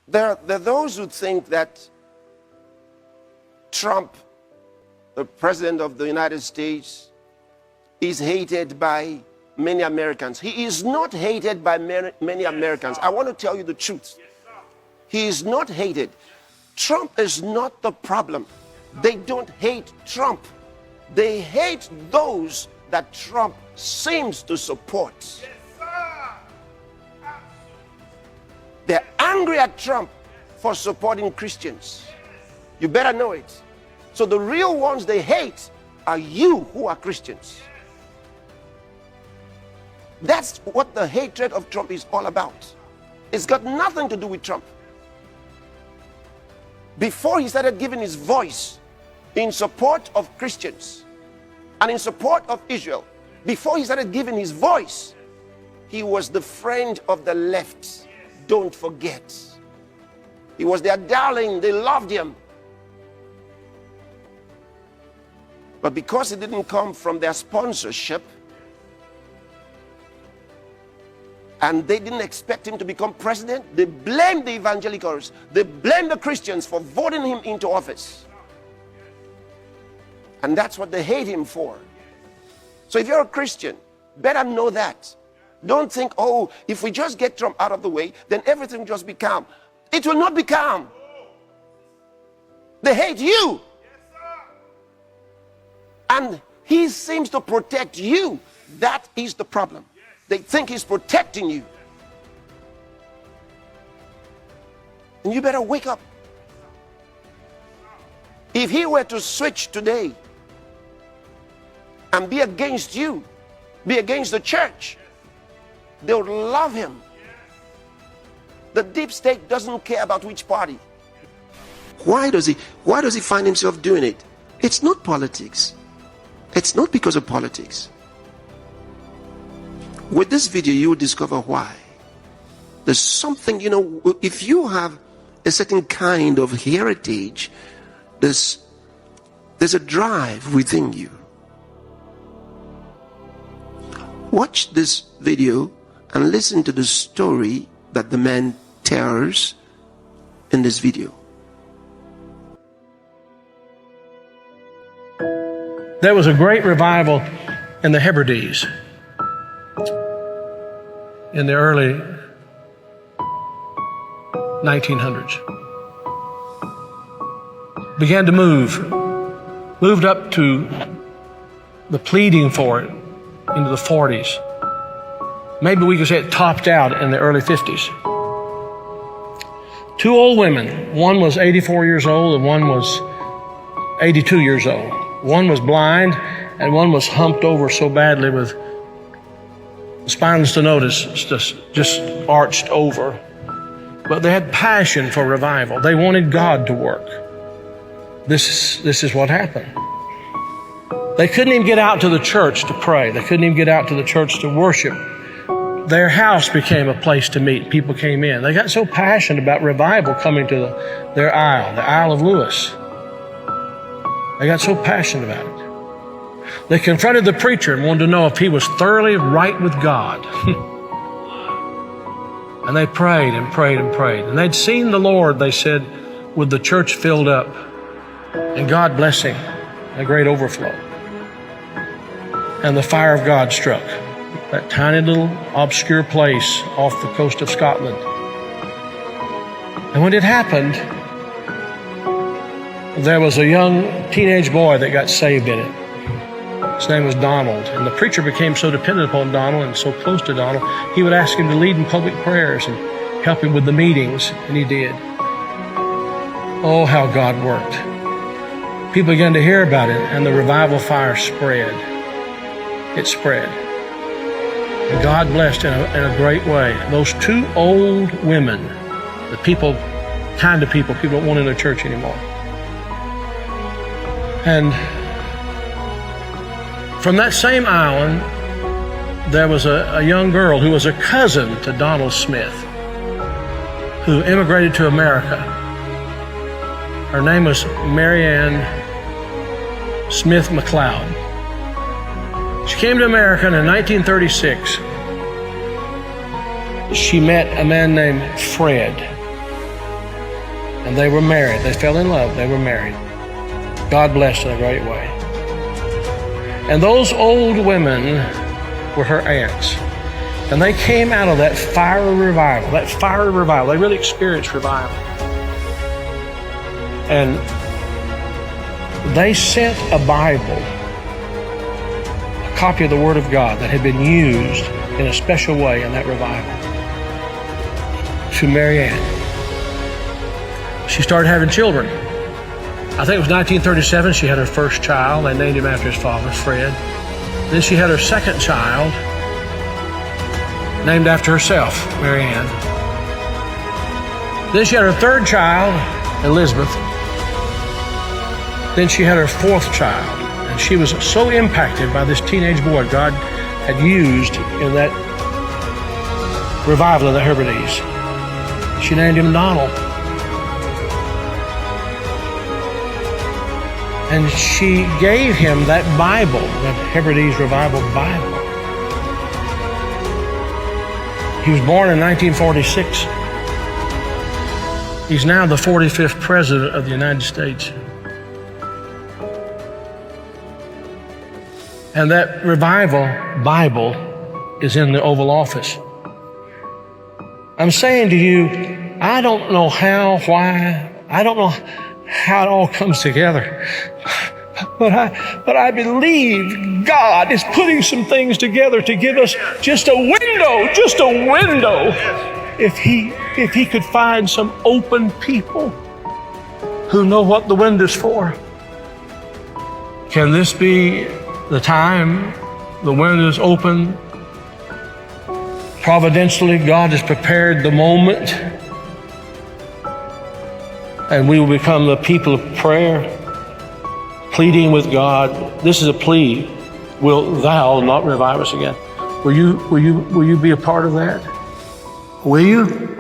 There are those who think that Trump, the president of the United States, is hated by many Americans. He is not hated by many Americans. I want to tell you the truth. He is not hated. Trump is not the problem. They don't hate Trump. They hate those that Trump seems to support. They're angry at Trump for supporting Christians. You better know it. So the real ones they hate are you who are Christians. That's what the hatred of Trump is all about. It's got nothing to do with Trump. Before he started giving his voice in support of Christians and in support of Israel, before he started giving his voice, he was the friend of the left. Don't forget. He was their darling. They loved him. But because it didn't come from their sponsorship, and they didn't expect him to become president, they blamed the evangelicals. They blamed the Christians for voting him into office. And that's what they hate him for. So if you're a Christian, better know that. Don't think, oh, if we just get Trump out of the way, then everything will just be calm. It will not be calm. They hate you. And he seems to protect you. That is the problem. They think he's protecting you. And you better wake up. If he were to switch today and be against you, be against the church, they would love him. The deep state doesn't care about which party. Why does he find himself doing it? It's not politics. It's not because of politics. With this video, you will discover why. There's something, if you have a certain kind of heritage, there's a drive within you. Watch this video and listen to the story that the man tells in this video. There was a great revival in the Hebrides in the early 1900s. Began to moved up to the pleading for it into the 40s. Maybe we could say it topped out in the early 50s. Two old women, one was 84 years old and one was 82 years old. One was blind and one was humped over so badly with spinal stenosis, just arched over. But they had passion for revival. They wanted God to work. This is what happened. They couldn't even get out to the church to pray. They couldn't even get out to the church to worship. Their house became a place to meet. People came in. They got so passionate about revival coming to their Isle, the Isle of Lewis. They got so passionate about it. They confronted the preacher and wanted to know if he was thoroughly right with God. And they prayed and prayed and prayed. And they'd seen the Lord, they said, with the church filled up and God blessing, a great overflow. And the fire of God struck that tiny little obscure place off the coast of Scotland. And when it happened, there was a young teenage boy that got saved in it. His name was Donald. And the preacher became so dependent upon Donald and so close to Donald, he would ask him to lead in public prayers and help him with the meetings, and he did. Oh, how God worked. People began to hear about it, and the revival fire spread. It spread. And God blessed in a great way. Those two old women, the kind of people don't want in their church anymore. And from that same island, there was a young girl who was a cousin to Donald Smith, who immigrated to America. Her name was Marianne Smith McLeod. She came to America in 1936. She met a man named Fred. And they were married. They fell in love. They were married. God blessed in a great way. And those old women were her aunts. And they came out of that fiery revival, They really experienced revival. And they sent a Bible, a copy of the Word of God that had been used in a special way in that revival, to Mary Ann. She started having children. I think it was 1937 she had her first child. They named him after his father, Fred. Then she had her second child, named after herself, Mary Ann. Then she had her third child, Elizabeth. Then she had her fourth child, and she was so impacted by this teenage boy God had used in that revival of the Hebrides. She named him Donald. And she gave him that Bible, that Hebrides Revival Bible. He was born in 1946. He's now the 45th President of the United States. And that Revival Bible is in the Oval Office. I'm saying to you, I don't know how, why, I don't know how it all comes together. But I believe God is putting some things together to give us just a window. If he could find some open people who know what the window's for. Can this be the time the window's open? Providentially, God has prepared the moment, and we will become the people of prayer, pleading with God. This is a plea. Will thou not revive us again? Will you be a part of that? Will you?